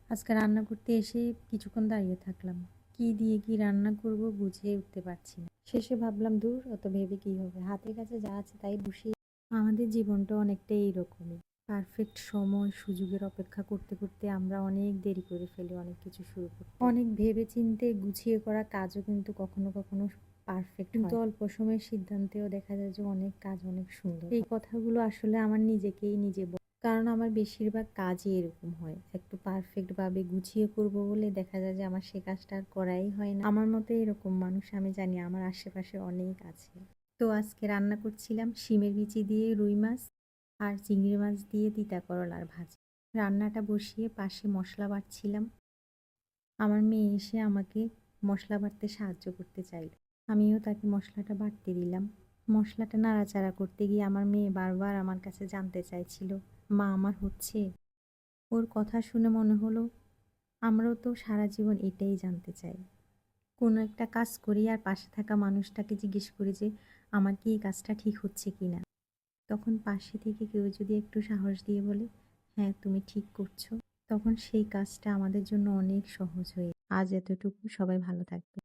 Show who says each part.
Speaker 1: আজকে রান্না করতে এসে কিছুক্ষণ দাঁড়িয়ে থাকলাম। কি দিয়ে কি রান্না করব বুঝে উঠতে পারছি না। শেষে ভাবলাম দূর অত ভেবে কি হবে, হাতের কাছে যা আছে তাই বসিয়ে। আমাদের জীবনটা অনেকটা এইরকমই। পারফেক্ট সময় সুযোগের অপেক্ষা করতে করতে আমরা অনেক দেরি করে ফেলি অনেক কিছু শুরু করতে। অনেক ভেবে চিন্তে গুছিয়ে করা কাজও কিন্তু কখনো কখনো পারফেক্ট, কিন্তু অল্প সময়ের সিদ্ধান্তেও দেখা যায় যে অনেক কাজ অনেক সুন্দর। এই কথাগুলো আসলে আমার নিজেকেই নিজে কারণ আমার বেশিরভাগ কাজই এরকম হয়, একটু পারফেক্ট ভাবে গুছিয়ে করব বলে দেখা যায় যে আমার সে কাজটা আর করাই হয় না। আমার মতো এরকম মানুষ আমি জানি আমার আশেপাশে অনেক আছে। তো আজকে রান্না করছিলাম শিমের বিচি দিয়ে রুই মাছ আর চিংড়ি মাছ দিয়ে তিতা করলার ভাজি। রান্নাটা বসিয়ে পাশে মশলা বাটছিলাম। আমার মেয়ে এসে আমাকে মশলা বাটতে সাহায্য করতে চাইল, আমিও তাকে মশলাটা বাটতে দিলাম। মশলাটা নাড়াচাড়া করতে গিয়ে আমার মেয়ে বারবার আমার কাছে জানতে চাইছিল, মা আমার হচ্ছে? ওর কথা শুনে মনে হলো আমরাও তো সারা জীবন এটাই জানতে চাই। কোনো একটা কাজ করি আর পাশে থাকা মানুষটাকে জিজ্ঞেস করি যে আমার কি এই কাজটা ঠিক হচ্ছে কিনা। তখন পাশে থেকে কেউ যদি একটু সাহস দিয়ে বলে হ্যাঁ তুমি ঠিক করছো, তখন সেই কাজটা আমাদের জন্য অনেক সহজ হয়ে। আজ এতটুকু, সবাই ভালো থাকবে।